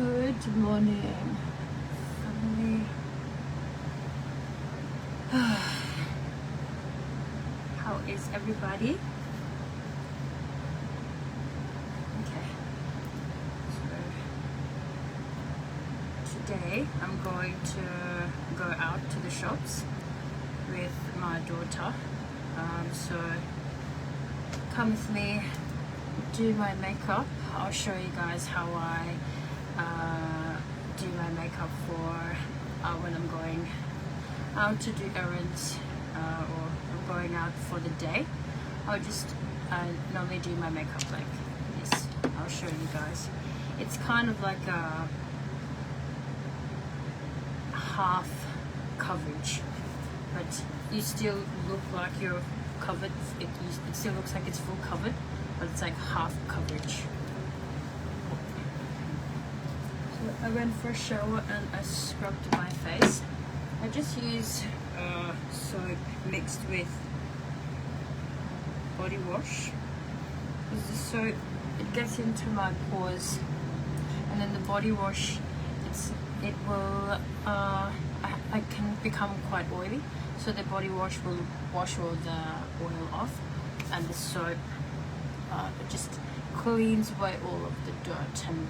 Good morning, family. How is everybody? Okay, so today I'm going to go out to the shops with my daughter. So come with me, do my makeup. I'll show you guys how I do my makeup for when I'm going out to do errands or going out for the day. I'll just normally do my makeup like this. I'll show you guys. It's kind of like a half coverage, but you still look like you're covered. It still looks like it's full covered, but it's like half coverage. I went for a shower and I scrubbed my face. I just use soap mixed with body wash, because the soap, it gets into my pores, and then the body wash, it will I can become quite oily, so the body wash will wash all the oil off, and the soap it just cleans away all of the dirt and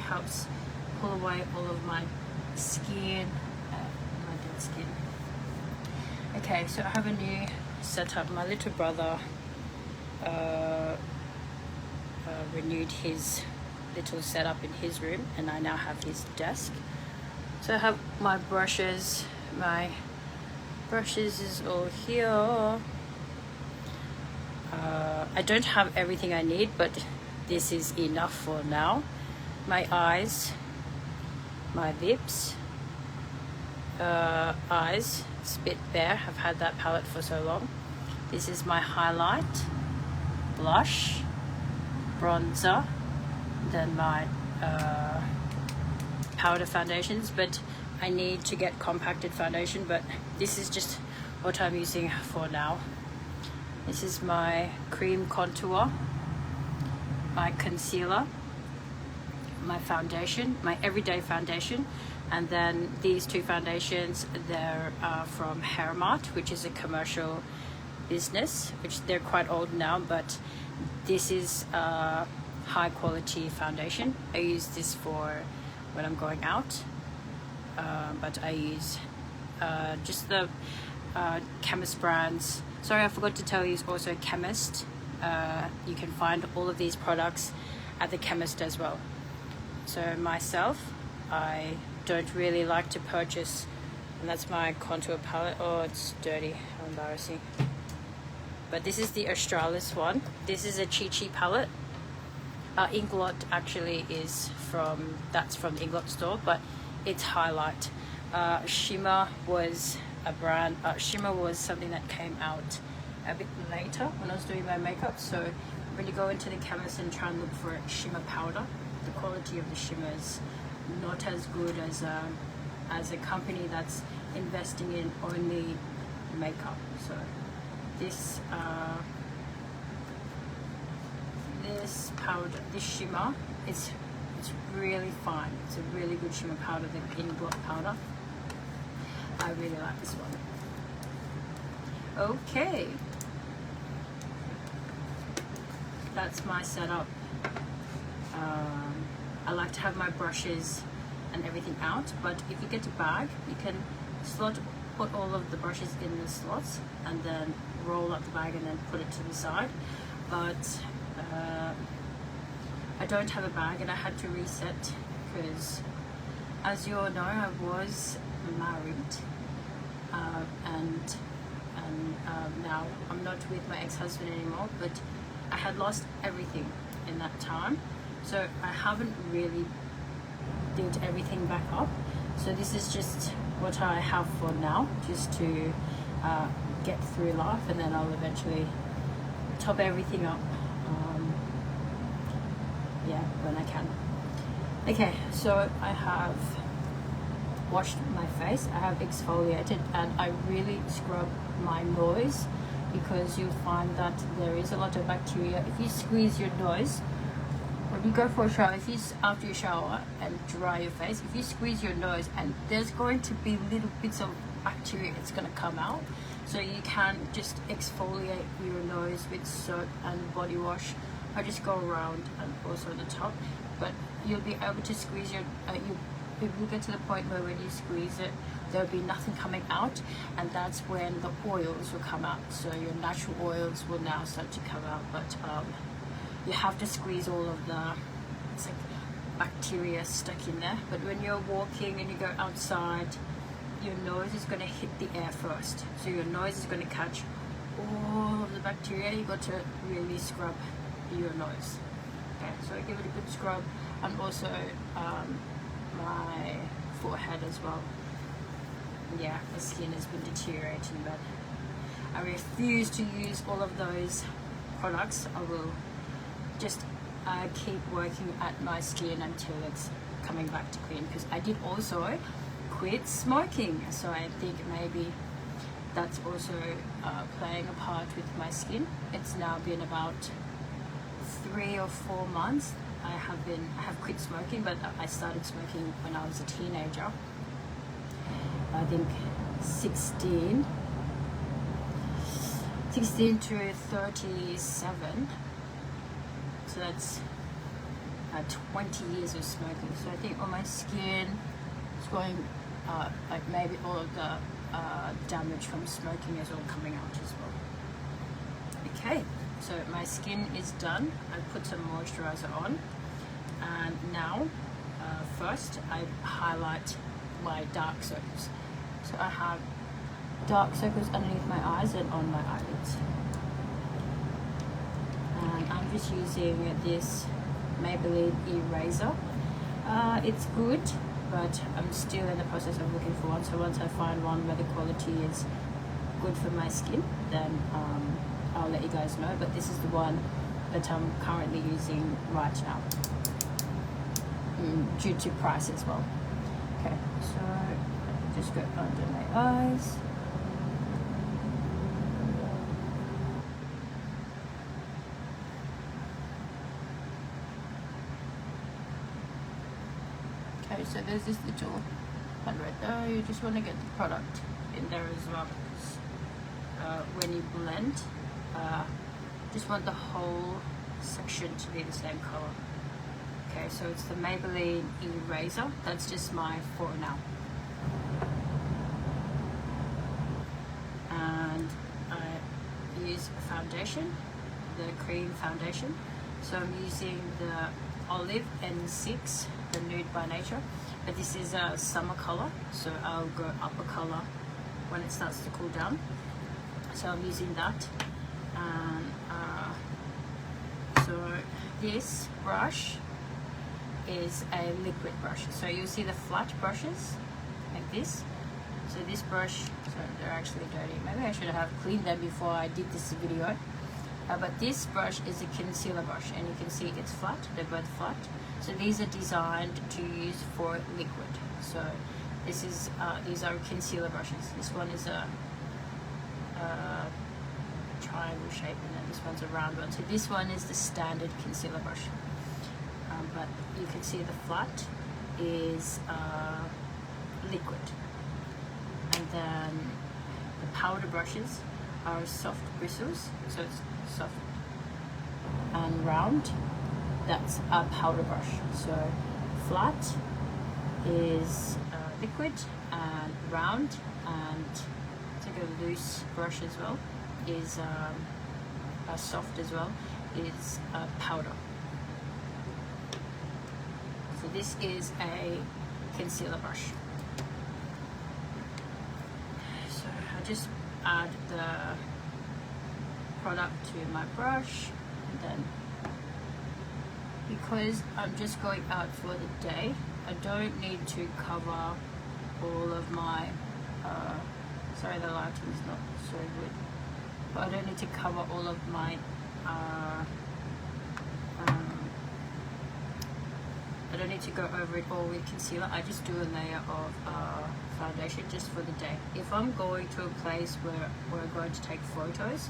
helps pull away all of my skin, my dead skin. Okay, so I have a new setup. My little brother renewed his little setup in his room, and I now have his desk. So I have my brushes. My brushes is all here. I don't have everything I need, but this is enough for now. My eyes, my lips, eyes, Spit Bear. I've had that palette for so long. This is my highlight, blush, bronzer, then my powder foundations, but I need to get compacted foundation, but this is just what I'm using for now. This is my cream contour, my concealer, my foundation, my everyday foundation, and then these two foundations, they're from Hairmart, which is a commercial business, which they're quite old now, but this is a high quality foundation. I use this for when I'm going out, but I use just the Chemist brands. Sorry, I forgot to tell you, it's also Chemist. You can find all of these products at the Chemist as well. So myself, I don't really like to purchase, and that's my contour palette. Oh, it's dirty, how embarrassing. But this is the Australis one. This is a Chi Chi palette. Inglot actually is that's from the Inglot store, but it's highlight. Shimmer was a brand, Shimmer was something that came out a bit later when I was doing my makeup, so when you go into the chemist and try and look for shimmer powder, the quality of the shimmer is not as good as a company that's investing in only makeup. So this powder, this shimmer, it's really fine. It's a really good shimmer powder, the Inglot powder. I really like this one. Okay, that's my setup. I like to have my brushes and everything out, but if you get a bag, you can put all of the brushes in the slots and then roll up the bag and then put it to the side. But I don't have a bag, and I had to reset because, as you all know, I was married, and now I'm not with my ex-husband anymore, but I had lost everything in that time, so I haven't really built everything back up. So this is just what I have for now, just to get through life, and then I'll eventually top everything up when I can. Okay, so I have washed my face, I have exfoliated, and I really scrub my nose, because you'll find that there is a lot of bacteria. If you squeeze your nose, when you go for a shower, if you after you shower and dry your face, if you squeeze your nose, and there's going to be little bits of bacteria, it's going to come out. So you can just exfoliate your nose with soap and body wash. I just go around and also the top, but you'll be able to squeeze your it will get to the point where when you squeeze it, there'll be nothing coming out, and that's when the oils will come out. So your natural oils will now start to come out, but you have to squeeze all of the, it's like bacteria stuck in there. But when you're walking and you go outside, your nose is going to hit the air first, so your nose is going to catch all of the bacteria. You got to really scrub your nose. Okay, so I give it a good scrub, and also my forehead as well. Yeah, my skin has been deteriorating, but I refuse to use all of those products. I will just keep working at my skin until it's coming back to clean, because I did also quit smoking, so I think maybe that's also playing a part with my skin. It's now been about 3 or 4 months I have quit smoking, but I started smoking when I was a teenager. I think 16 to 37, so that's 20 years of smoking. So I think on my skin it's going like maybe all of the damage from smoking is all coming out as well. Okay, so my skin is done. I put some moisturizer on, and now first I highlight my dark circles. So I have dark circles underneath my eyes and on my eyelids, and I'm just using this Maybelline eraser. It's good, but I'm still in the process of looking for one. So once I find one where the quality is good for my skin, then I'll let you guys know. But this is the one that I'm currently using right now, due to price as well. Okay, so just go under my eyes. Okay, so there's this little one right there. You just want to get the product in there as well, because when you blend, just want the whole section to be the same color. Okay, so it's the Maybelline eraser. That's just my for now. And I use foundation, the cream foundation. So I'm using the Olive N6, the Nude by Nature, but this is a summer color, so I'll go up a color when it starts to cool down. So I'm using that, and so this brush is a liquid brush. So you'll see the flat brushes like this. So this brush, so they're actually dirty. Maybe I should have cleaned them before I did this video. But this brush is a concealer brush, and you can see it's flat. They're both flat. So these are designed to use for liquid. So this is these are concealer brushes. This one is a triangle shape, and then this one's a round one. So this one is the standard concealer brush. But you can see the flat is liquid, and then the powder brushes are soft bristles, so it's soft and round. That's a powder brush. So flat is liquid, and round, and it's like a loose brush as well, is soft as well, is powder. So this is a concealer brush. So I just add the product to my brush, and then because I'm just going out for the day, I don't need to cover all of my sorry, the lighting is not so good, but I don't need to cover all of my I don't need to go over it all with concealer. I just do a layer of foundation just for the day. If I'm going to a place where we're going to take photos,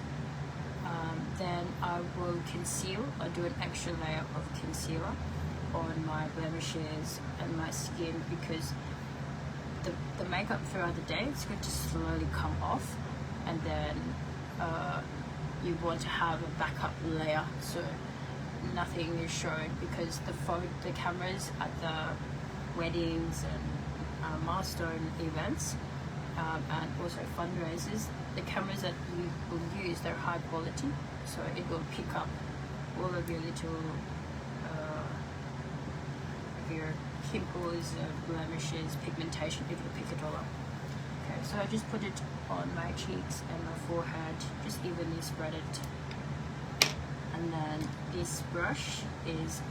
Then I will conceal. I do an extra layer of concealer on my blemishes and my skin, because the makeup throughout the day, it's going to slowly come off, and then you want to have a backup layer so nothing is shown, because the cameras at the weddings and milestone events and also fundraisers, the cameras that you will use, they're high quality, so it will pick up all of your little your pimples, blemishes, pigmentation, if you pick it all up. Okay, so I just put it on my cheeks and my forehead, just evenly spread it. And then this brush is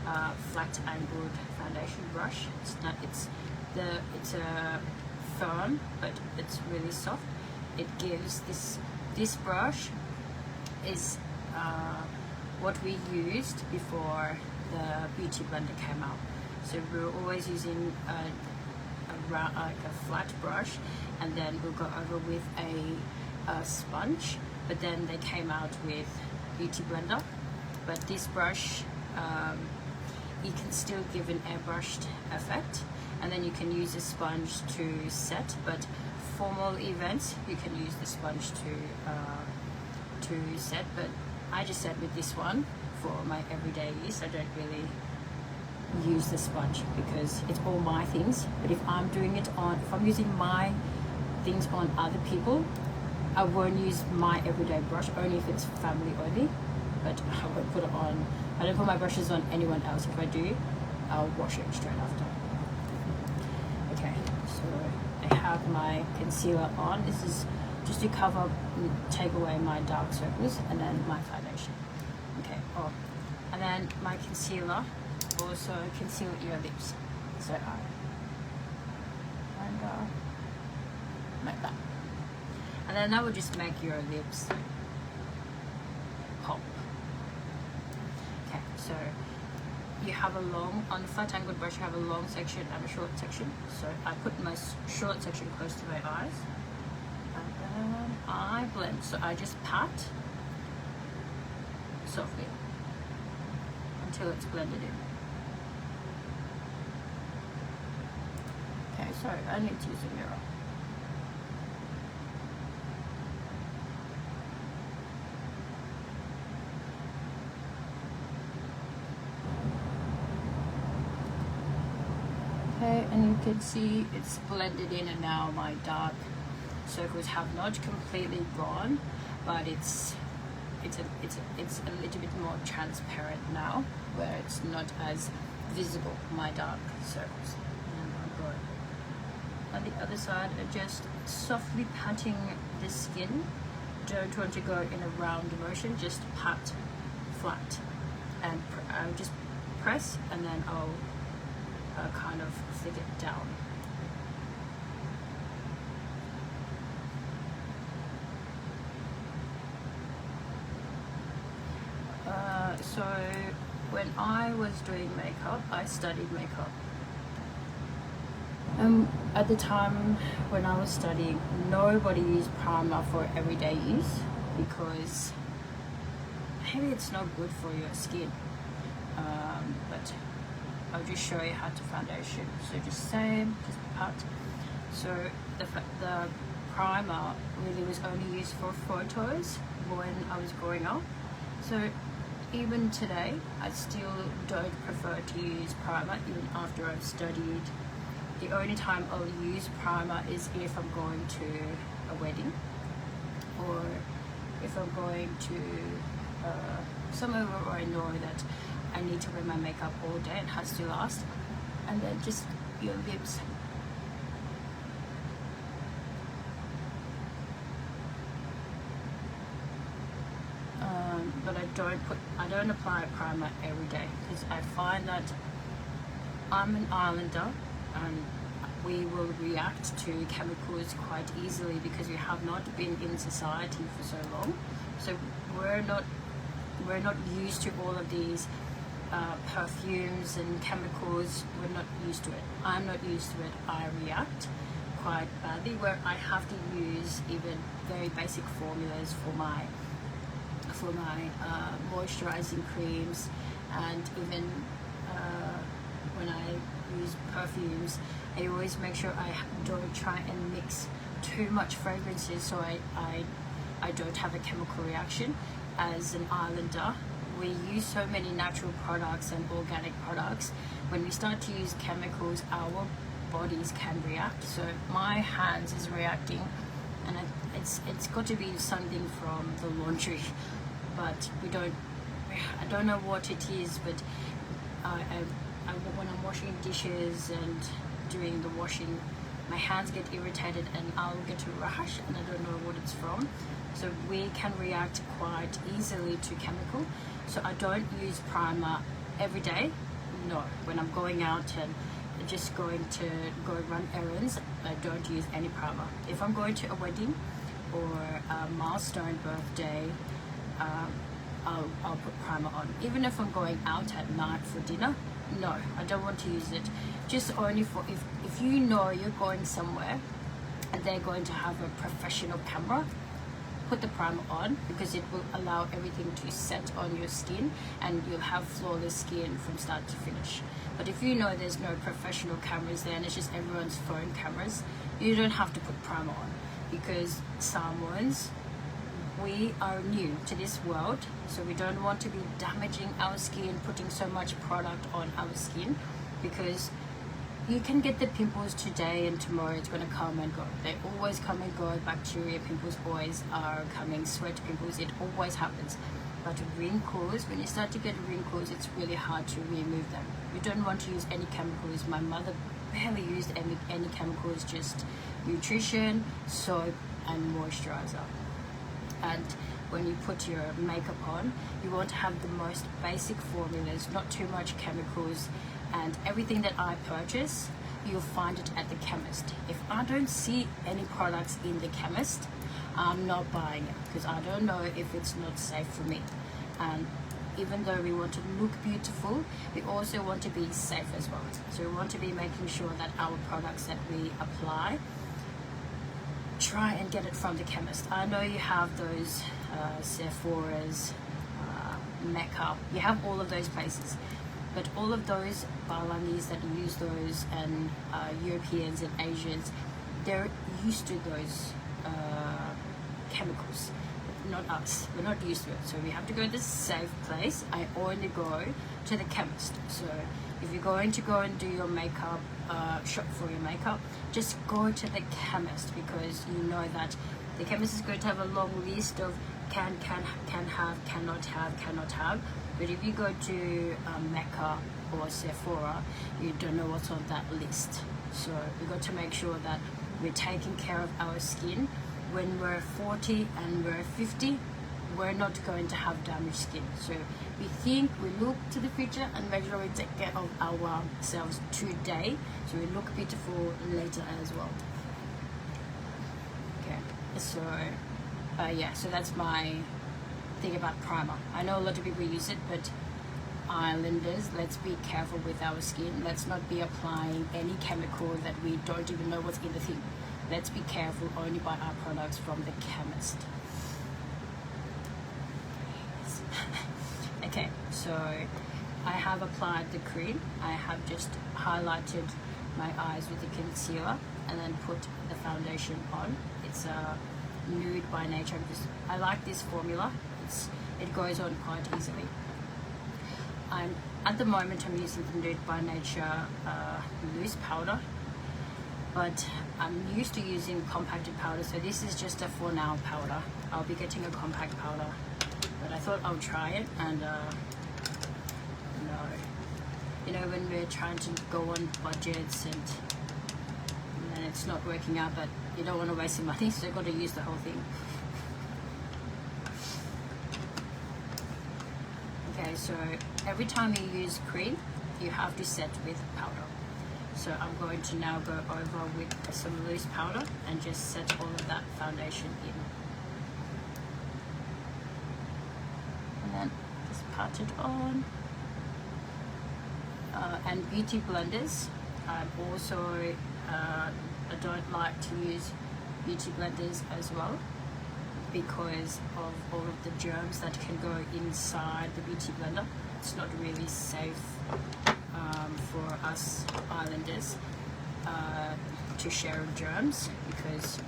a flat angled foundation brush. It's a firm, but it's really soft. It gives this brush is what we used before the beauty blender came out. So we were always using like a flat brush, and then we'll go over with a sponge, but then they came out with beauty blender. But this brush, you can still give an airbrushed effect, and then you can use a sponge to set, but formal events you can use the sponge to set. But I just set with this one for my everyday use. I don't really use the sponge because it's all my things. But if I'm using my things on other people, I won't use my everyday brush, only if it's family only. But I won't put it on. I don't put my brushes on anyone else. If I do, I'll wash it straight after. Okay, so I have my concealer on. This is just to cover, take away my dark circles, and then my foundation. Okay, and then my concealer also conceal your lips. So like that. And then that will just make your lips pop. Okay, so you have on the flat angled brush, you have a long section and a short section. So I put my short section close to my eyes, and then I blend. So I just pat softly until it's blended in. Okay, sorry, I need to use a mirror. Okay, and you can see it's blended in, and now my dark circles have not completely gone, but it's a little bit more transparent now, where it's not as visible, my dark circles. And I'll go on the other side, just softly patting the skin. Don't want to go in a round motion, just pat flat, and just press, and then I'll kind of flick it down. So when I was doing makeup, I studied makeup. At the time when I was studying, nobody used primer for everyday use because maybe it's not good for your skin. But I'll just show you how to foundation. So just pat. So the primer really was only used for photos when I was growing up. So even today, I still don't prefer to use primer even after I've studied. The only time I'll use primer is if I'm going to a wedding, or if I'm going to somewhere where I know that I need to wear my makeup all day and has to last. And then just your lips. But I don't apply a primer every day, because I find that I'm an islander and we will react to chemicals quite easily because we have not been in society for so long. So we're not used to all of these perfumes and chemicals. We're not used to it. I'm not used to it. I react quite badly, where I have to use even very basic formulas for my for my moisturizing creams, and even when I use perfumes, I always make sure I don't try and mix too much fragrances, so I don't have a chemical reaction. As an islander, we use so many natural products and organic products. When we start to use chemicals, our bodies can react. So my hands is reacting, and it's got to be something from the laundry, but I don't know what it is, but when I'm washing dishes and doing the washing, my hands get irritated and I'll get a rash, and I don't know what it's from. So we can react quite easily to chemical. So I don't use primer every day. No, when I'm going out and just going to go run errands, I don't use any primer. If I'm going to a wedding or a milestone birthday, I'll put primer on. Even if I'm going out at night for dinner, no, I don't want to use it. Just only for if you know you're going somewhere and they're going to have a professional camera, put the primer on, because it will allow everything to set on your skin and you'll have flawless skin from start to finish. But if you know there's no professional cameras there and it's just everyone's phone cameras, you don't have to put primer on, because Samoans, we are new to this world, so we don't want to be damaging our skin, putting so much product on our skin, because you can get the pimples today and tomorrow it's going to come and go. They always come and go. Bacteria pimples always are coming, sweat pimples, it always happens. But wrinkles, when you start to get wrinkles, it's really hard to remove them. You don't want to use any chemicals. My mother barely used any chemicals, just nutrition, soap and moisturizer. And when you put your makeup on, you want to have the most basic formulas, not too much chemicals. And everything that I purchase, you'll find it at the chemist. If I don't see any products in the chemist, I'm not buying it, because I don't know if it's not safe for me. And even though we want to look beautiful, we also want to be safe as well. So we want to be making sure that our products that we apply, try and get it from the chemist. I know you have those Sephora's, Mecca, you have all of those places, but all of those Balinese that use those, and Europeans and Asians, they're used to those chemicals. Not us, we're not used to it. So we have to go to this safe place. I only go to the chemist. So if you're going to go and do your makeup, shop for your makeup, just go to the chemist, because you know that the chemist is going to have a long list of can have, cannot have. But if you go to Mecca or Sephora, you don't know what's on that list. So we got to make sure that we're taking care of our skin. When we're 40 and we're 50, we're not going to have damaged skin. So we look to the future and make sure we take care of ourselves today, so we look beautiful later as well. Okay, so yeah, so that's my thing about primer. I know a lot of people use it, but islanders, let's be careful with our skin. Let's not be applying any chemical that we don't even know what's in the thing. Let's be careful, only buy our products from the chemist. Okay, so I have applied the cream. I have just highlighted my eyes with the concealer and then put the foundation on. It's Nude by Nature. I like this formula. It goes on quite easily. At the moment I'm using the Nude by Nature loose powder, but I'm used to using compacted powder, so this is just a for now powder. I'll be getting a compact powder, but I thought I'll try it. And you know, when we're trying to go on budgets and then it's not working out, but you don't want to waste your money, so you've got to use the whole thing. Okay, so every time you use cream, you have to set with powder. So I'm going to now go over with some loose powder and just set all of that foundation in. And then just pat it on. And beauty blenders. I don't like to use beauty blenders as well. because of all of the germs that can go inside the beauty blender. It's not really safe for us islanders to share germs, because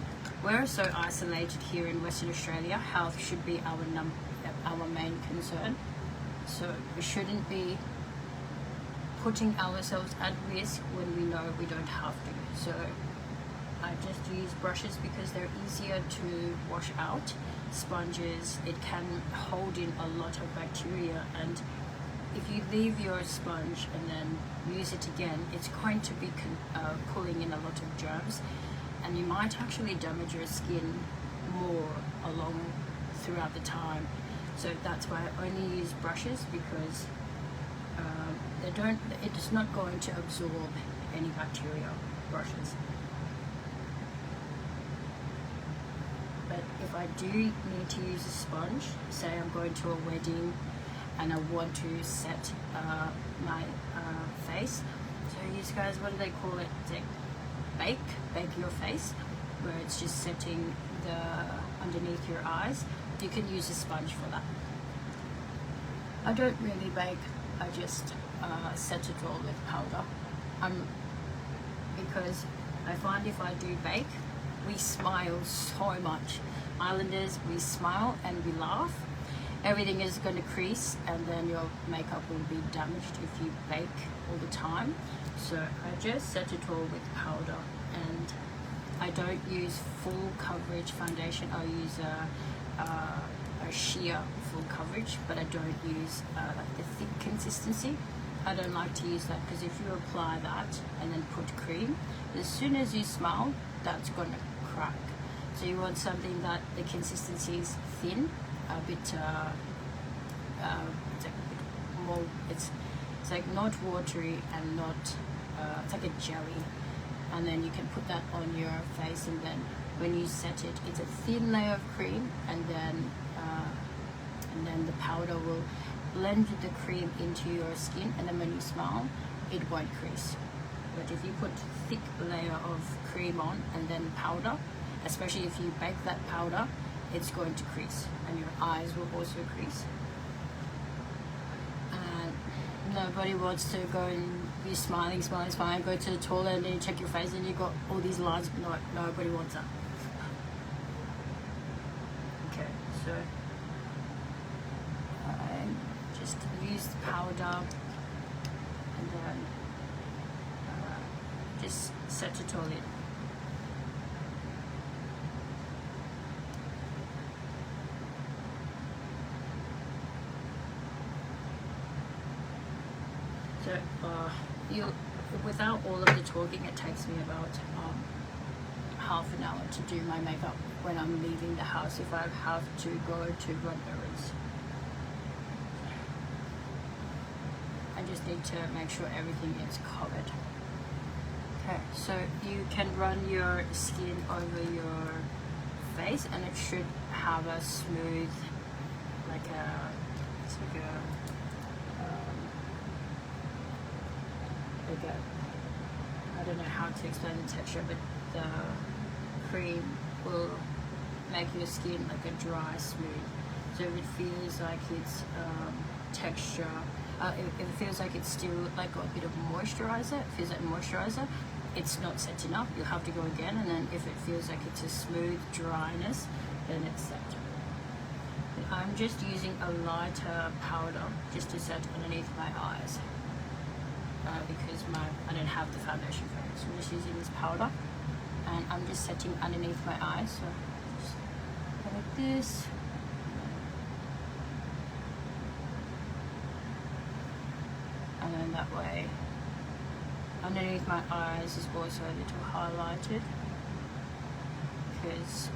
we're so isolated here in Western Australia. Health should be our main concern, so we shouldn't be putting ourselves at risk when we know we don't have to. So I just use brushes because they're easier to wash out. Sponges, it can hold in a lot of bacteria, and if you leave your sponge and then use it again, it's going to be pulling in a lot of germs, and you might actually damage your skin more throughout the time. So that's why I only use brushes, because it's not going to absorb any bacteria, brushes. But if I do need to use a sponge, say I'm going to a wedding and I want to set my face, so you guys, what do they call it? It's like bake your face, where it's just setting underneath your eyes. You can use a sponge for that. I don't really bake, I just set it all with powder. Because I find if I do bake, we smile so much. Islanders, we smile and we laugh. Everything is going to crease, and then your makeup will be damaged if you bake all the time. So I just set it all with powder, and I don't use full coverage foundation. I use a sheer full coverage, but I don't use like the thick consistency. I don't like to use that, because if you apply that and then put cream, as soon as you smile, that's going to crack. So you want something that the consistency is thin, a bit it's like a bit more, it's like not watery and not it's like a jelly, and then you can put that on your face, and then when you set it, it's a thin layer of cream, and then the powder will blend the cream into your skin, and then when you smile, it won't crease. But if you put thick layer of cream on and then powder, especially if you bake that powder, it's going to crease, and your eyes will also crease. And nobody wants to go and be smiling, go to the toilet and then you check your face and you got all these lines. No, nobody wants that. Okay, so I just use the powder and then just set it all in. So without all of the talking, it takes me about half an hour to do my makeup when I'm leaving the house, if I have to go to run errands. I just need to make sure everything is covered. Okay, so you can run your skin over your face, and it should have a smooth, I don't know how to explain the texture, but the cream will make your skin like a dry, smooth. So if it feels like it's texture, if it feels like it's still like got a bit of moisturizer, it feels like moisturizer, it's not set enough. You'll have to go again, and then if it feels like it's a smooth dryness, then it's set. I'm just using a lighter powder just to set underneath my eyes. Because I don't have the foundation for it, so I'm just using this powder, and I'm just setting underneath my eyes. So just go like this, and then that way underneath my eyes is also a little highlighted, because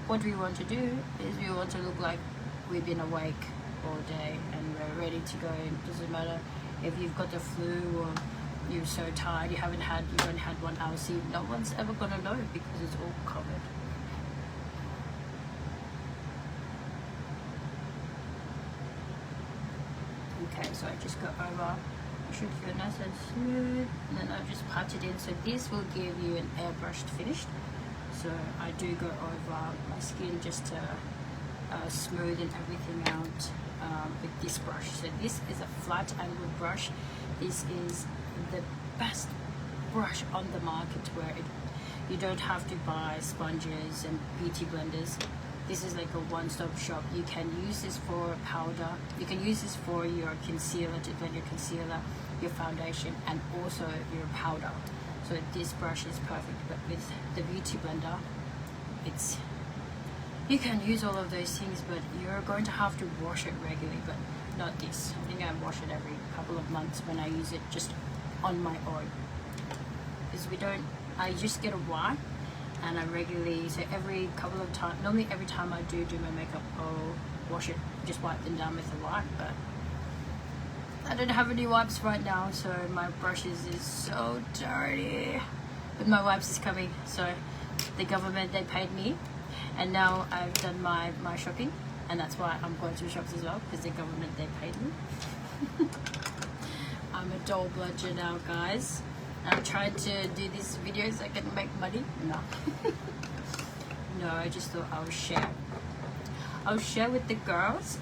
what we want to do is we want to look like we've been awake all day and we're ready to go. It doesn't matter if you've got the flu or you're so tired, you only had 1 hour sleep. No one's ever gonna know, because it's all covered. Okay, so I just go over, it should feel nice and smooth, and then I just pat it in. So this will give you an airbrushed finish. So so I do go over my skin just to smoothen everything out with this brush. So this is a flat angle brush. This is the best brush on the market, where you don't have to buy sponges and beauty blenders. This is like a one-stop shop. You can use this for powder, you can use this for your concealer, to blend your concealer, your foundation, and also your powder. So this brush is perfect. But with the beauty blender, you can use all of those things, but you're going to have to wash it regularly. But not this. I think I wash it every couple of months when I use it just on my own, because I just get a wipe, and I regularly, so every couple of times, normally every time I do my makeup, I'll wash it, just wipe them down with a wipe. But I don't have any wipes right now, so my brushes is so dirty. But my wipes is coming, so the government, they paid me, and now I've done my shopping, and that's why I'm going to shops as well, because the government, they paid me. I'm a doll bludger now, guys. I'm trying to do these videos so I can make money. No. No, I just thought I'll share with the girls.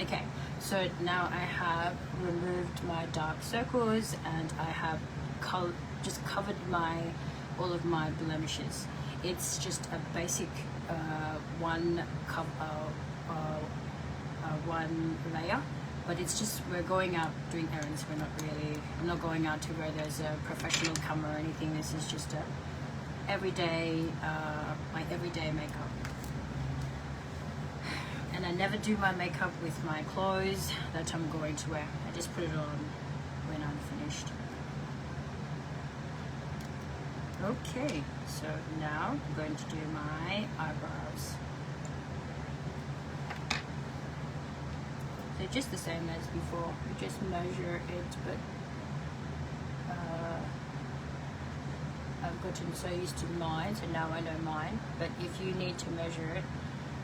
Okay, so now I have removed my dark circles, and I have just covered all of my blemishes. It's just a basic one layer. But it's just, we're going out doing errands. I'm not going out to where there's a professional camera or anything. This is just my everyday makeup. And I never do my makeup with my clothes that I'm going to wear. I just put it on when I'm finished. Okay, so now I'm going to do my eyebrows. So just the same as before, you just measure it, but I've gotten so used to mine, so now I know mine. But if you need to measure it,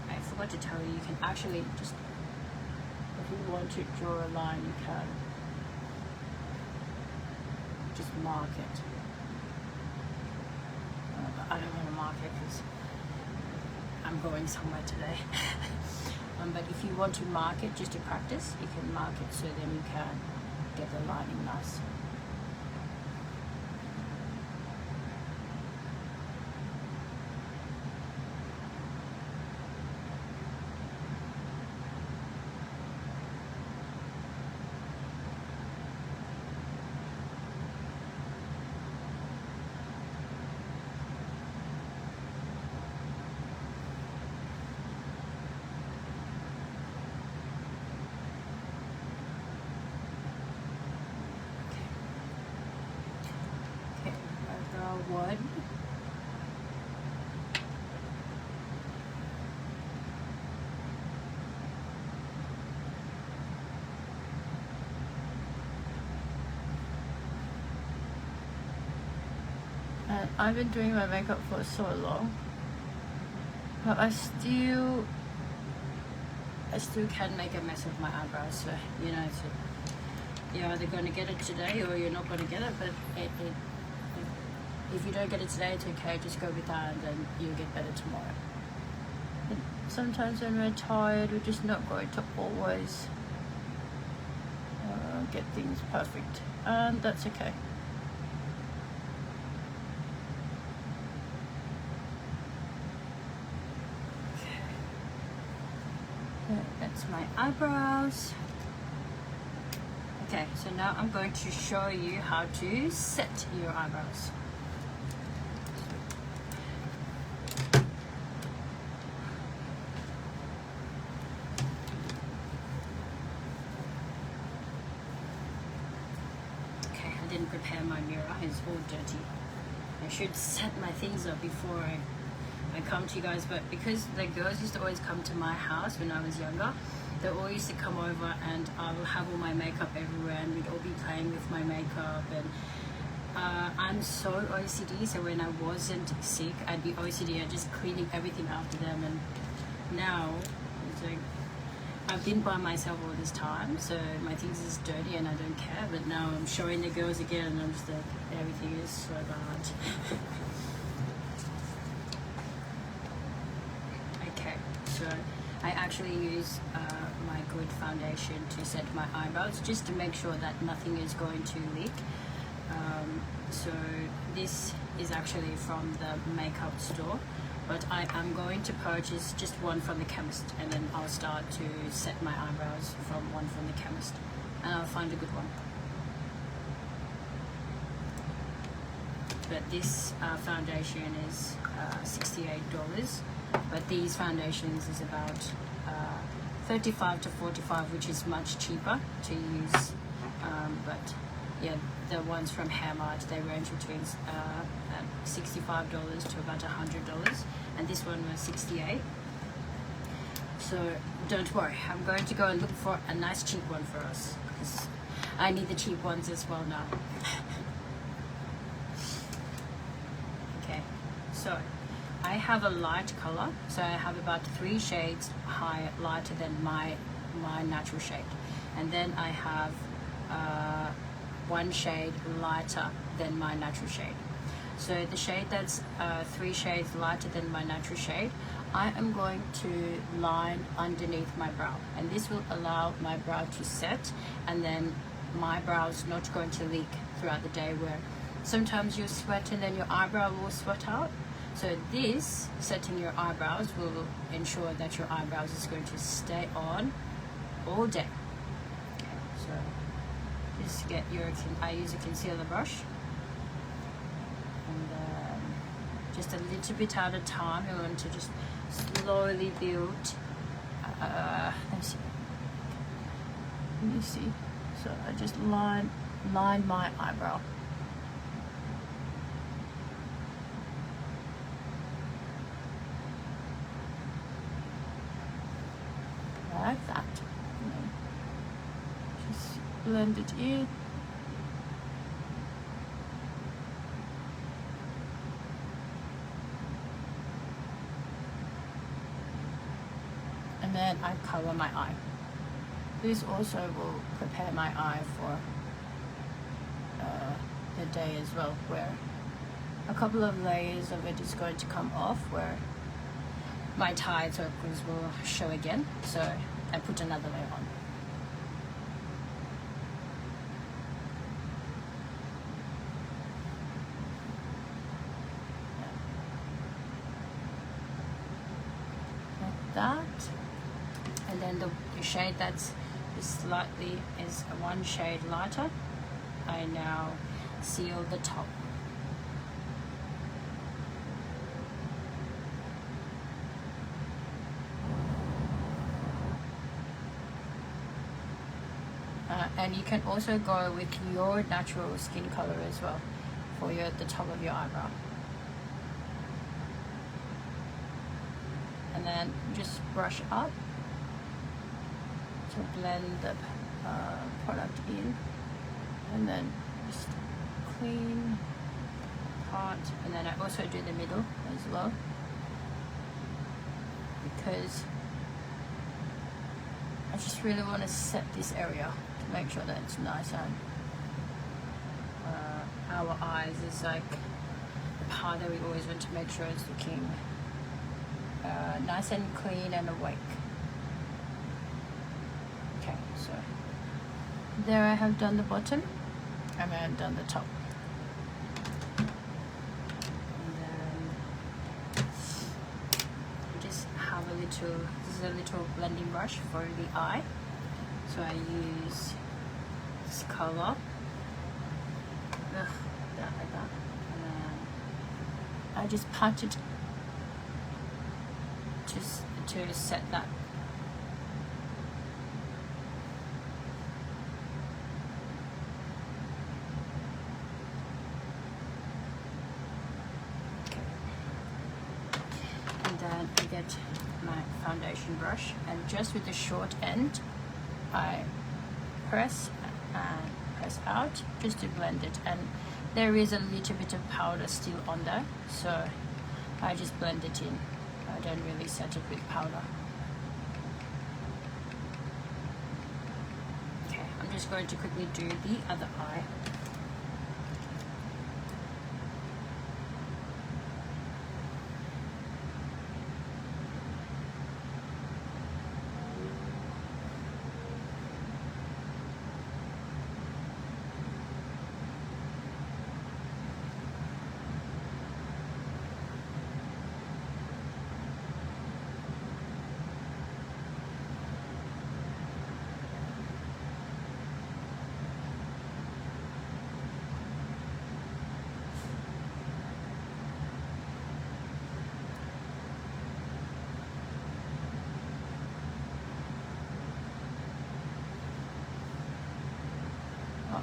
I forgot to tell you, you can actually just, if you want to draw a line, you can just mark it. I don't want to mark it because I'm going somewhere today. But if you want to mark it just to practice, you can mark it, so then you can get the lining nice. One. And I've been doing my makeup for so long, but I still can make a mess of my eyebrows. So you know, you're either going to get it today or you're not going to get it. But if you don't get it today, it's okay. Just go with that, and then you'll get better tomorrow. But sometimes when we're tired, we're just not going to always get things perfect, and that's okay. Okay, that's my eyebrows. Okay, so now I'm going to show you how to set your eyebrows. I didn't prepare my mirror, it's all dirty. I should set my things up before I come to you guys, but because the girls used to always come to my house when I was younger, they all used to come over, and I'll have all my makeup everywhere, and we'd all be playing with my makeup. And I'm so OCD, so when I wasn't sick, I'd be OCD, I'd just cleaning everything after them. And now it's like, I've been by myself all this time, so my things is dirty and I don't care. But now I'm showing the girls again, and I'm just like, everything is so bad. actually use my good foundation to set my eyebrows, just to make sure that nothing is going to leak. So this is actually from the makeup store, but I am going to purchase just one from the chemist, and then I'll start to set my eyebrows from one from the chemist, and I'll find a good one. But this foundation is $68, but these foundations is about $35 to $45, which is much cheaper to use. But yeah, the ones from Hairmart, they range between $65 to about $100, and this one was $68. So don't worry, I'm going to go and look for a nice cheap one for us, because I need the cheap ones as well now. Okay, so I have a light color, so I have about 3 shades lighter than my natural shade, and then I have 1 shade lighter than my natural shade. So the shade that's 3 shades lighter than my natural shade, I am going to line underneath my brow, and this will allow my brow to set, and then my brow's not going to leak throughout the day, where sometimes you sweat and then your eyebrow will sweat out. So this, setting your eyebrows, will ensure that your eyebrows is going to stay on all day. Okay, so just get your, I use a concealer brush, and just a little bit at a time. You want to just slowly build. Let me see. So I just line my eyebrow. Like that. And then just blend it in. And then I color my eye. This also will prepare my eye for the day as well, where a couple of layers of it is going to come off, where my tie circles will show again, so I put another layer on. Like that. And then the shade that's slightly is 1 shade lighter, I now seal the top. And you can also go with your natural skin color as well for the top of your eyebrow. And then just brush up to blend the product in, and then just clean part, and then I also do the middle as well, because I just really want to set this area to make sure that it's nice, and our eyes is like the part that we always want to make sure is looking nice and clean and awake. Okay, so there I have done the bottom, and I have done the top. And then just have a little, this is a little blending brush for the eye. So I use this color, that like that, and then I just pat it to set that. Okay. And then I get my foundation brush, and just with the short end I press and press out just to blend it, and there is a little bit of powder still on there, so I just blend it in. I don't really set it with powder. Okay, I'm just going to quickly do the other eye.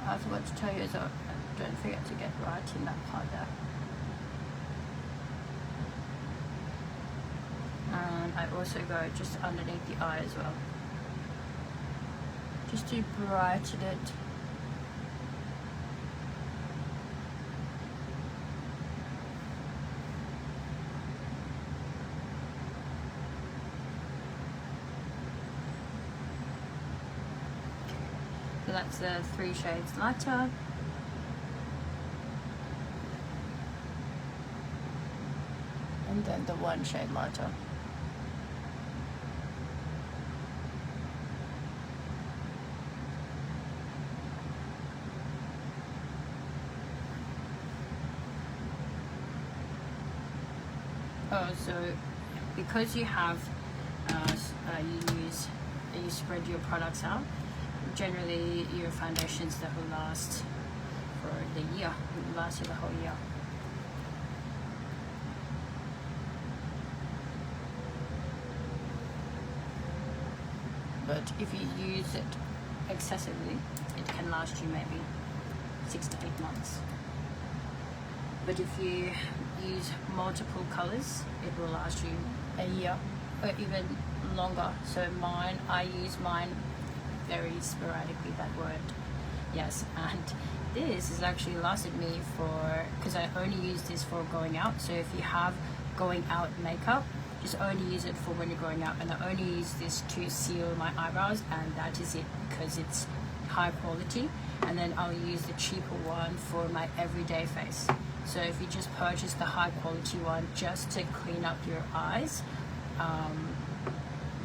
I forgot to tell you, so don't forget to get right in that part there. And I also go just underneath the eye as well, just to brighten it. So that's the 3 shades lighter. And then the 1 shade lighter. Oh, so because you have you spread your products out, generally your foundations that will last for the year, will last you the whole year. But if you use it excessively, it can last you maybe 6 to 8 months. But if you use multiple colors, it will last you a year or even longer. So mine, I use mine very sporadically, that word, yes. And this has actually lasted me for, because I only use this for going out. So if you have going out makeup, just only use it for when you're going out. And I only use this to seal my eyebrows, and that is it, because it's high quality. And then I'll use the cheaper one for my everyday face. So if you just purchase the high quality one just to clean up your eyes,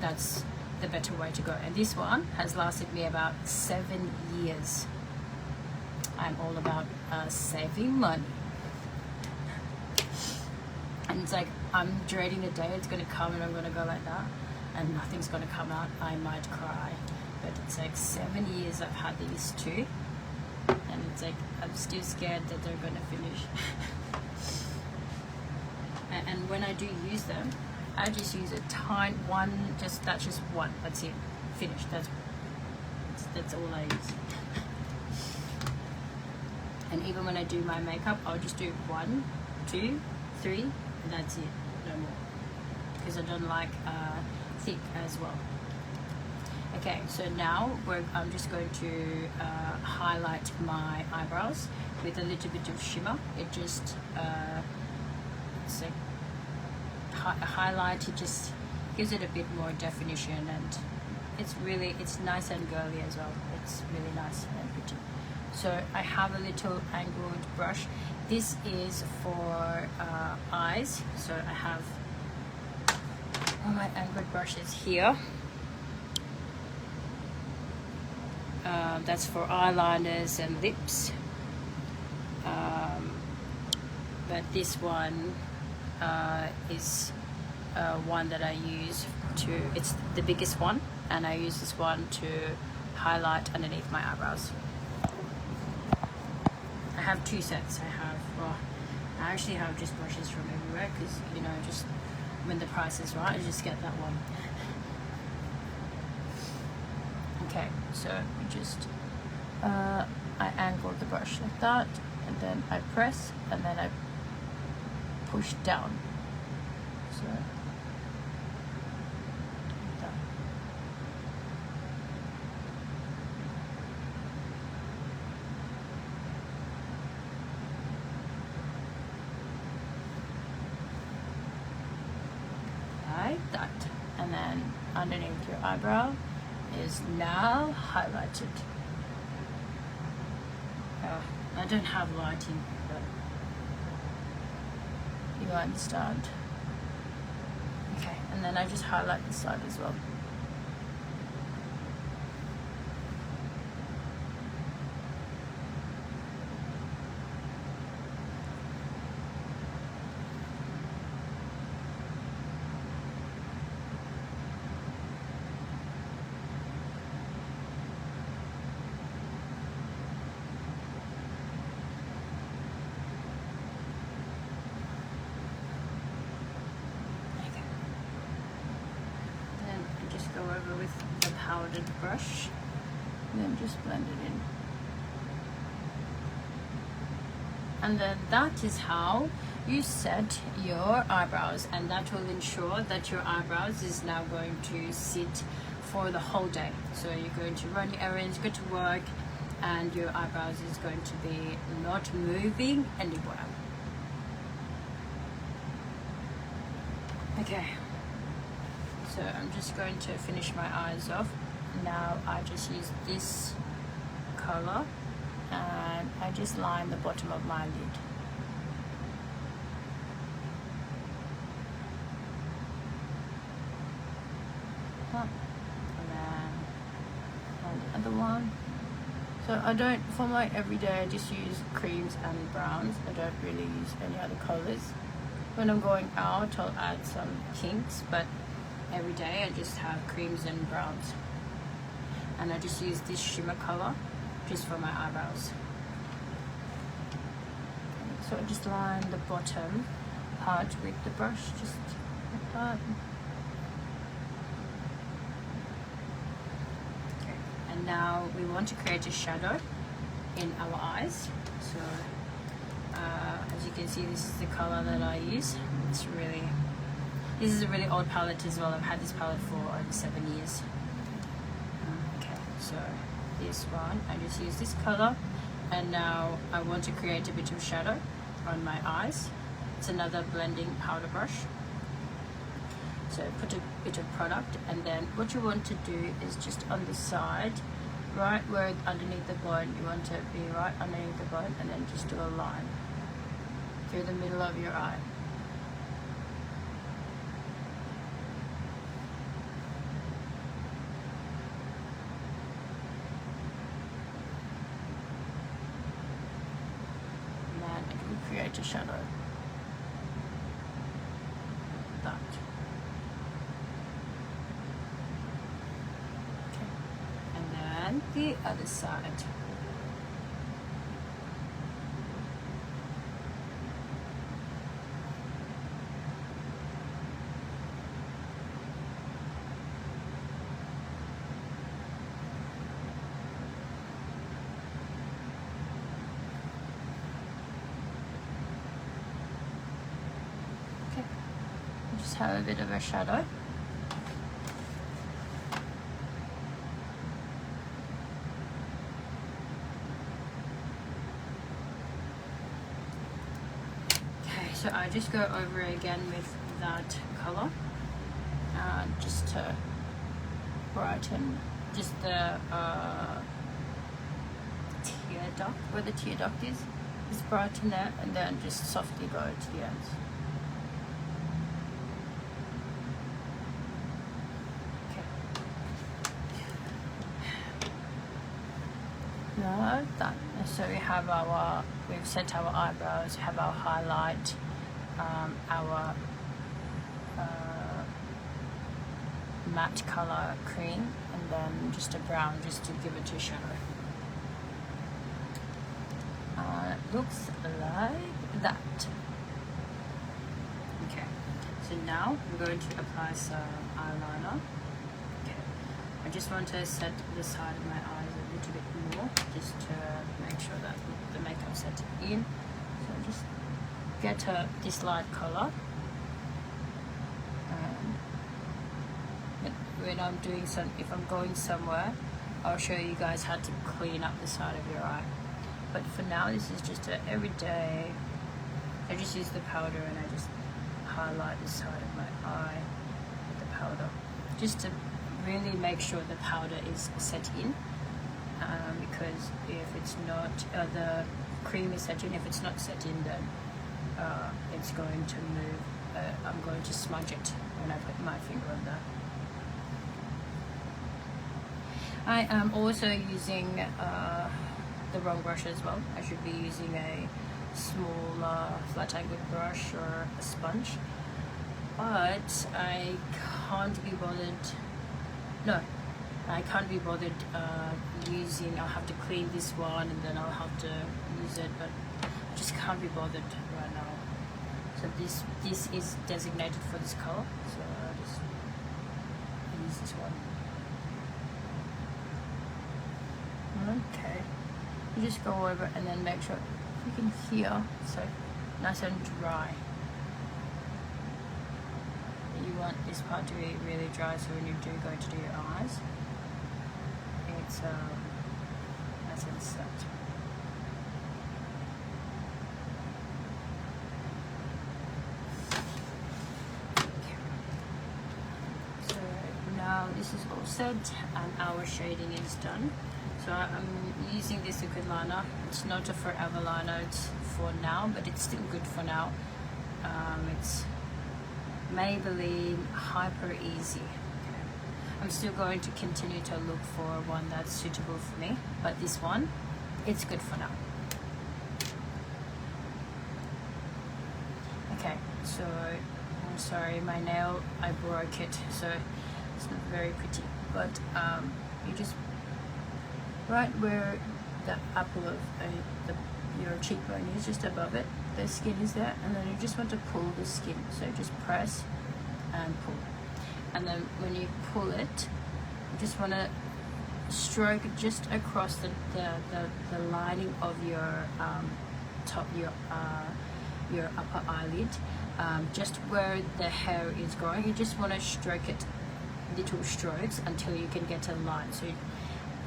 that's the better way to go. And this one has lasted me about 7 years. I'm all about saving money. And it's like, I'm dreading the day it's gonna come and I'm gonna go like that and nothing's gonna come out. I might cry. But it's like 7 years I've had these two. And it's like, I'm still scared that they're gonna finish. And when I do use them, I just use a tiny one, that's just one, that's it, finished, that's all I use. And even when I do my makeup, I'll just do 1, 2, 3, and that's it, no more, because I don't like thick as well. Okay, so now I'm just going to highlight my eyebrows with a little bit of shimmer. It just it's like a highlight. It just gives it a bit more definition, and it's nice and girly as well. It's really nice and pretty. So I have a little angled brush. This is for eyes. So I have all my angled brushes here. That's for eyeliners and lips. But this one is one that I use it's the biggest one, and I use this one to highlight underneath my eyebrows. I have 2 sets. I actually have just brushes from everywhere, because, you know, just when the price is right, I just get that one. Okay, so just I angle the brush like that, and then I press, and then I push down. So like that. Like that, and then underneath your eyebrow is now highlighted. I don't have lighting, but you understand. Okay, and then I just highlight this side as well. Over with the powdered brush, and then just blend it in. And then that is how you set your eyebrows, and that will ensure that your eyebrows is now going to sit for the whole day. So you're going to run your errands, go to work, and your eyebrows is going to be not moving anywhere. Okay, so I'm just going to finish my eyes off. Now I just use this color and I just line the bottom of my lid. And then on the other one. So I don't, for my everyday, I just use creams and browns. I don't really use any other colors. When I'm going out, I'll add some pinks, but every day I just have creams and browns. And I just use this shimmer color just for my eyebrows. So I just line the bottom part with the brush, just like that. Okay. And now we want to create a shadow in our eyes. So as you can see, this is the color that I use. This is a really old palette as well. I've had this palette for over 7 years. Okay, so this one, I just use this color, and now I want to create a bit of shadow on my eyes. It's another blending powder brush. So put a bit of product, and then what you want to do is just on the side, right where underneath the bone, you want to be right underneath the bone, and then just do a line through the middle of your eye. And then it will create a shadow. That. Okay. And then the other side. Just have a bit of a shadow. Okay, so I just go over again with that color, just to brighten just the tear duct, where the tear duct is. Just brighten that, and then just softly go to the ends. That. So we've set our eyebrows, have our highlight, our matte color cream, and then just a brown just to give it a shadow. Looks like that. Okay, so now I'm going to apply some eyeliner. Okay, I just want to set the side of my eyes a little bit more, just to make sure that the makeup set in. So just get this light color, and when I'm doing if I'm going somewhere, I'll show you guys how to clean up the side of your eye. But for now, this is just an everyday. I just use the powder and I just highlight the side of my eye with the powder, just to really make sure the powder is set in. Because if it's not, the cream is set in. If it's not set in, then it's going to move. I'm going to smudge it when I put my finger on that. I am also using the wrong brush as well. I should be using a small flat angled brush or a sponge, but I can't be bothered. No, I can't be bothered using. I'll have to clean this one and then I'll have to use it, but I just can't be bothered right now. So this is designated for this color, so I'll just use this one. Okay, you just go over and then make sure you can hear, so nice and dry. You want this part to be really dry, so when you do go to do your eyes, it's nice and set. So now this is all set and our shading is done. So I'm using this liquid liner. It's not a forever liner, it's for now, but it's still good for now. It's Maybelline Hyper Easy. I'm still going to continue to look for one that's suitable for me, but this one, it's good for now. Okay, so I'm sorry, my nail, I broke it, so it's not very pretty, but you just right where the apple of your cheekbone is, just above it, the skin is there, and then you just want to pull the skin, so just press and pull, and then when you pull it, you just want to stroke just across the lining of your your upper eyelid, just where the hair is growing. You just want to stroke it, little strokes, until you can get a line. So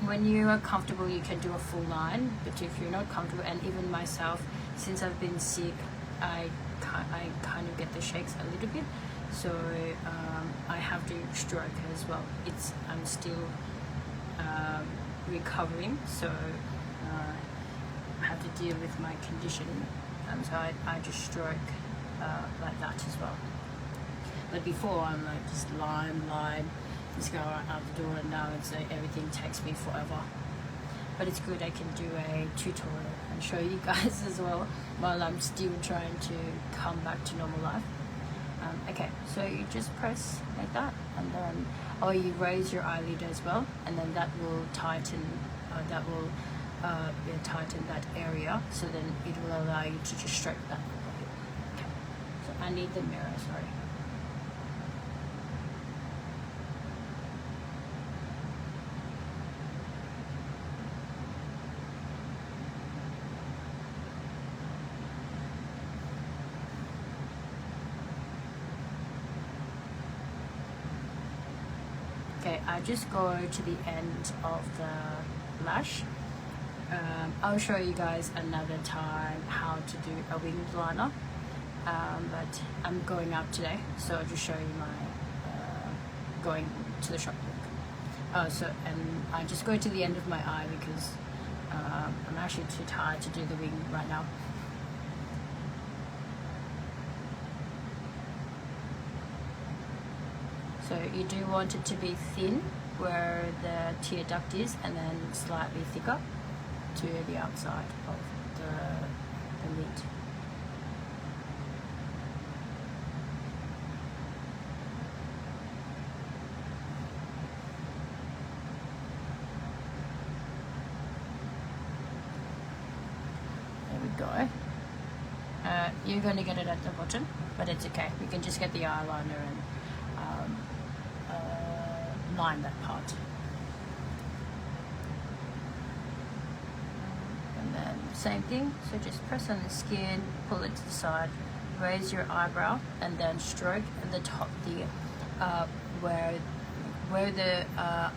when you are comfortable, you can do a full line, but if you're not comfortable, and even myself, since I've been sick, I kind of get the shakes a little bit, so I have to stroke as well. I'm still recovering, so I have to deal with my condition, so I just stroke like that as well. But before, I'm like just line, just go out the door, and now it's like everything takes me forever. But it's good, I can do a tutorial and show you guys as well while I'm still trying to come back to normal life. Okay, so you just press like that, and then, or you raise your eyelid as well, and then that will tighten, tighten that area, so then it will allow you to just stroke that. Okay, so I need the mirror, sorry. Okay, I just go to the end of the lash. I'll show you guys another time how to do a winged liner, but I'm going out today, so I'll just show you my going to the shop look. And I just go to the end of my eye because I'm actually too tired to do the wing right now. So you do want it to be thin where the tear duct is, and then slightly thicker to the outside of the lid. There we go. You're going to get it at the bottom, but it's okay. We can just get the eyeliner and line that part. And then same thing, so just press on the skin, pull it to the side, raise your eyebrow, and then stroke at the top, where the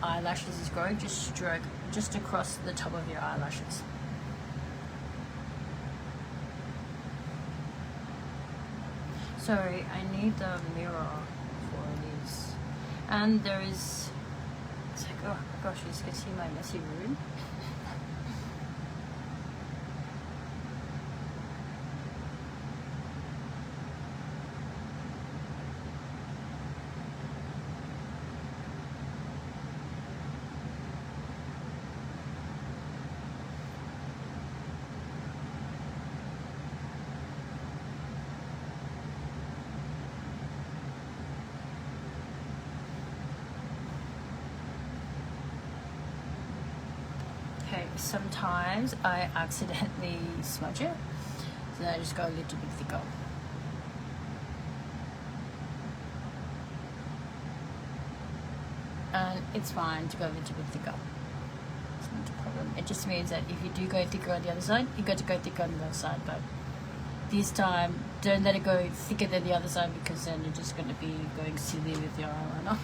eyelashes is growing, just stroke just across the top of your eyelashes. Sorry, I need the mirror for this. And there is, it's like, oh my gosh, you can see my messy room. Okay, sometimes I accidentally smudge it, so then I just go a little bit thicker. And it's fine to go a little bit thicker. It's not a problem. It just means that if you do go thicker on the other side, you got to go thicker on the other side, but this time don't let it go thicker than the other side, because then you're just going to be going silly with your eyeliner.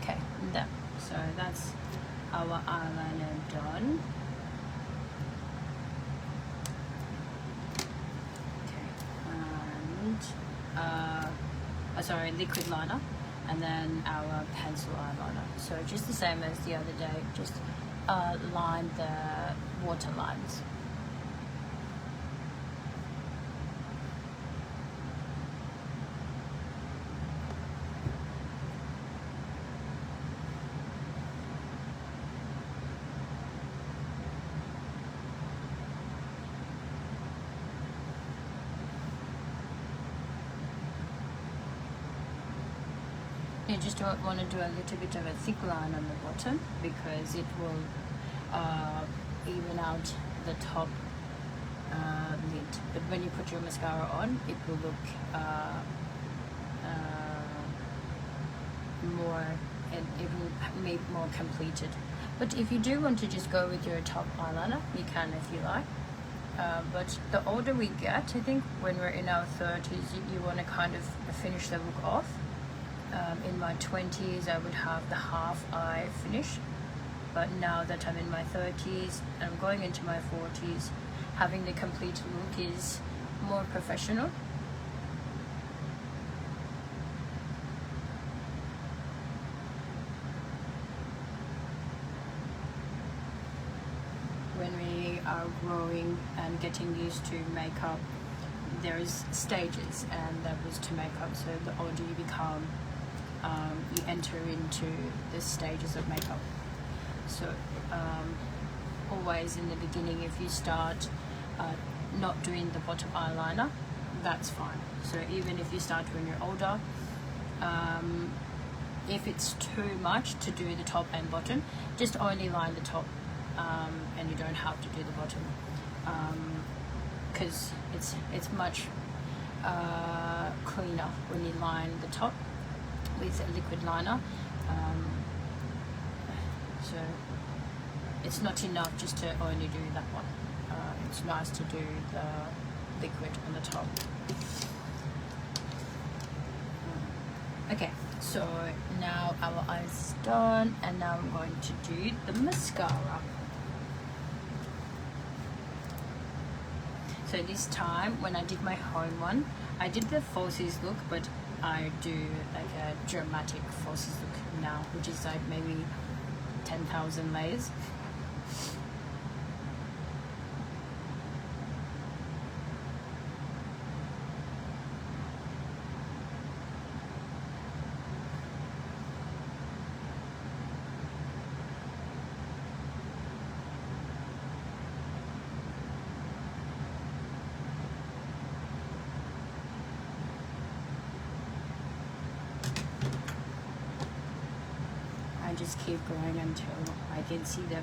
Okay, done. So that's our eyeliner done. Sorry, liquid liner, and then our pencil eyeliner. So just the same as the other day, just line the water lines. You just don't want to do a little bit of a thick line on the bottom, because it will even out the top lid. But when you put your mascara on, it will look more, and it will make more completed. But if you do want to just go with your top eyeliner, you can if you like. But the older we get, I think when we're in our 30s, you want to kind of finish the look off. In my 20s, I would have the half eye finish, but now that I'm in my 30s and I'm going into my 40s, having the complete look is more professional. When we are growing and getting used to makeup, there's stages, and that was to makeup. So the older you become, you enter into the stages of makeup. So always in the beginning, if you start not doing the bottom eyeliner, that's fine. So even if you start when you're older, if it's too much to do the top and bottom, just only line the top, and you don't have to do the bottom, because it's much cleaner when you line the top with a liquid liner. So it's not enough just to only do that one. It's nice to do the liquid on the top. Okay, so now our eyes done, and now I'm going to do the mascara. So this time, when I did my home one, I did the falsies look, but I do like a dramatic falsies look now, which is like maybe 10,000 layers. Just keep going until I can see them.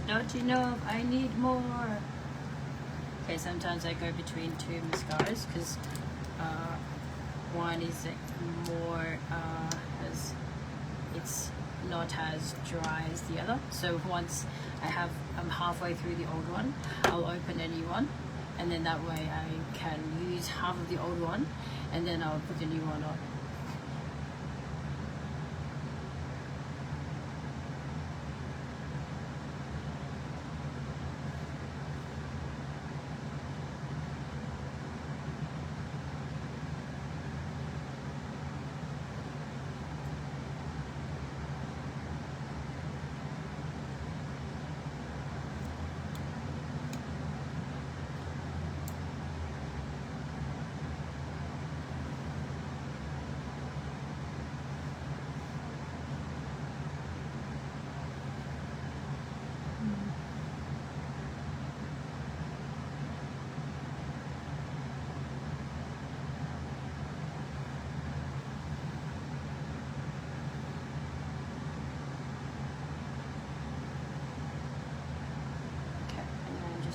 not enough. I need more. Okay, sometimes I go between two mascaras because one is more as it's not as dry as the other. So once I'm halfway through the old one, I'll open a new one, and then that way I can use half of the old one, and then I'll put the new one on.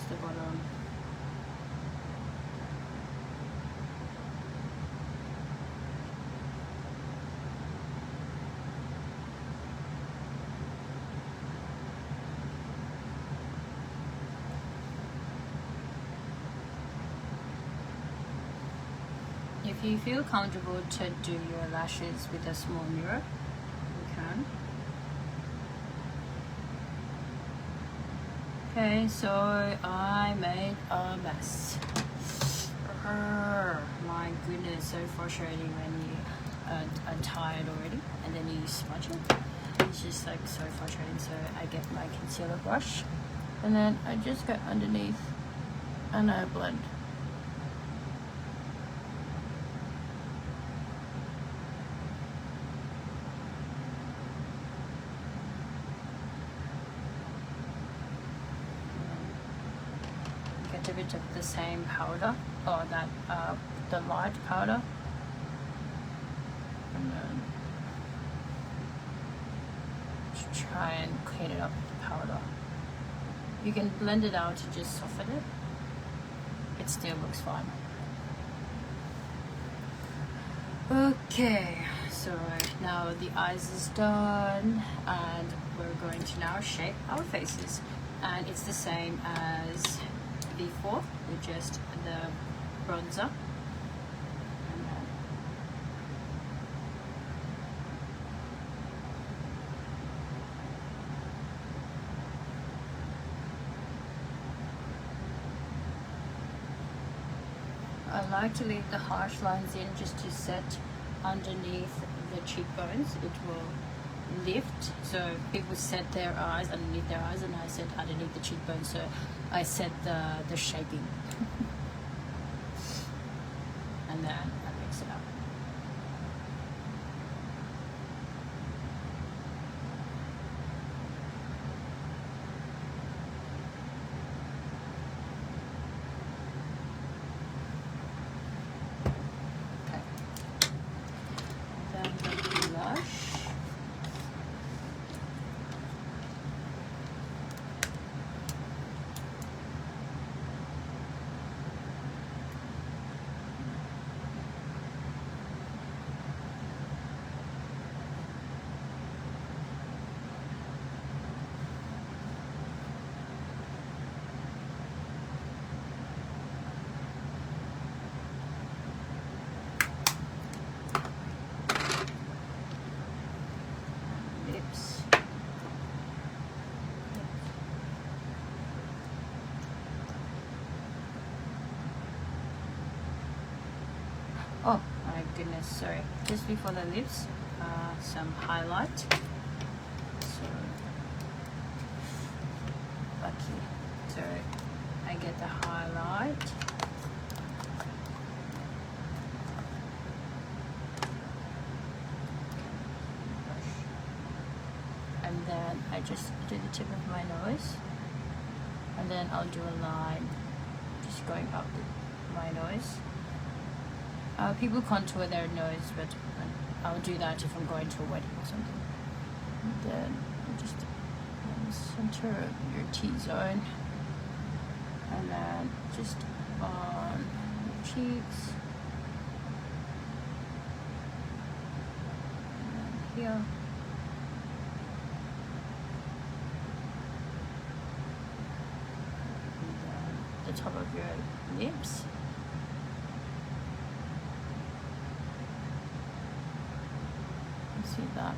The bottom. If you feel comfortable to do your lashes with a small mirror, you can. Okay, so I made a mess. My goodness, so frustrating when you are tired already and then you smudge it. It's just like so frustrating. So I get my concealer brush and then I just go underneath and I blend. A bit of the same powder or that the light powder, and then just try and clean it up with the powder. You can blend it out to just soften it. It still looks fine. Okay, so now the eyes is done and we're going to now shape our faces, and it's the same as before with just the bronzer. I like to leave the harsh lines in just to set underneath the cheekbones. It will lift. So people set their eyes underneath their eyes, and I set underneath the cheekbones. So I set the shaping, and then I mix it up. Oh my goodness, sorry. Just before the lips, some highlight. So lucky. So I get the highlight. And then I just do the tip of my nose. And then I'll do a line just going up my nose. People contour their nose, but I'll do that if I'm going to a wedding or something. And then I'll just blend center of your T-zone, and then just on your cheeks, and then here, and then the top of your lips. See that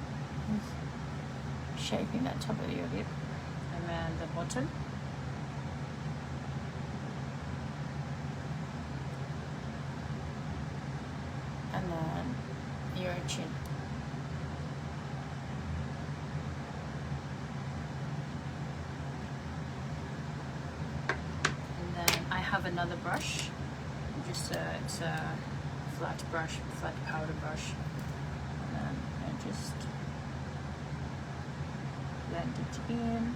is shaping that top of your lip, and then the bottom, and then your chin. And then I have another brush, just it's a flat brush, flat powder brush. Just blend it in.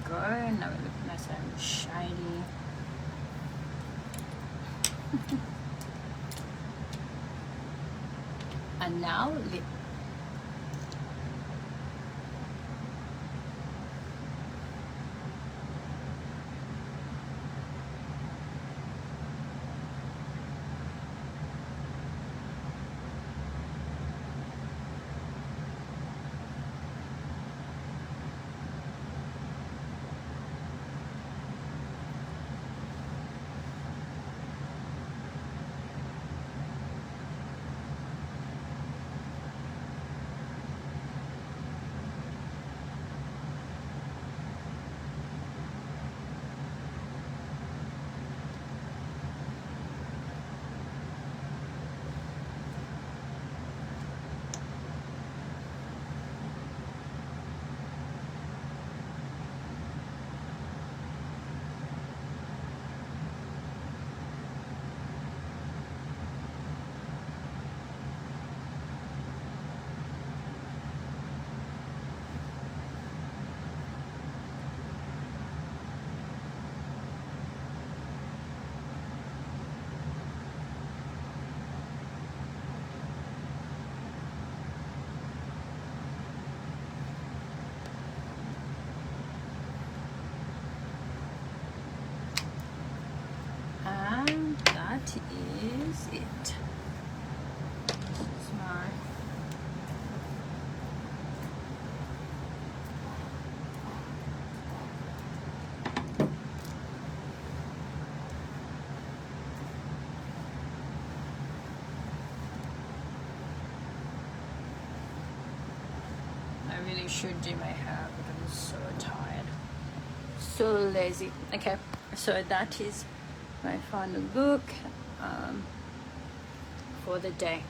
Go, now we look nice and shiny. And now lip. That is it. This is my I really should do my hair, but I'm so tired, so lazy. Okay, so that is my final look for the day.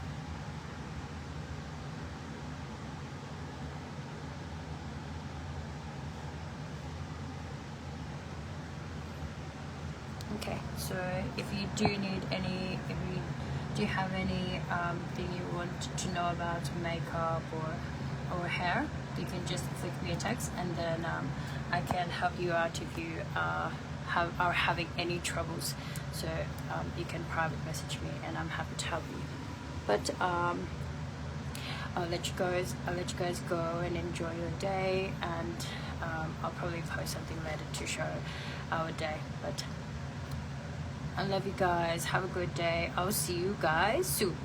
Okay, so if you do need any, if you do have any thing you want to know about makeup or hair, you can just flick me a text, and then I can help you out if you are having any troubles. So you can private message me, and I'm happy to help you. But I'll let you guys go and enjoy your day, and I'll probably post something later to show our day. But I love you guys. Have a good day. I'll see you guys soon.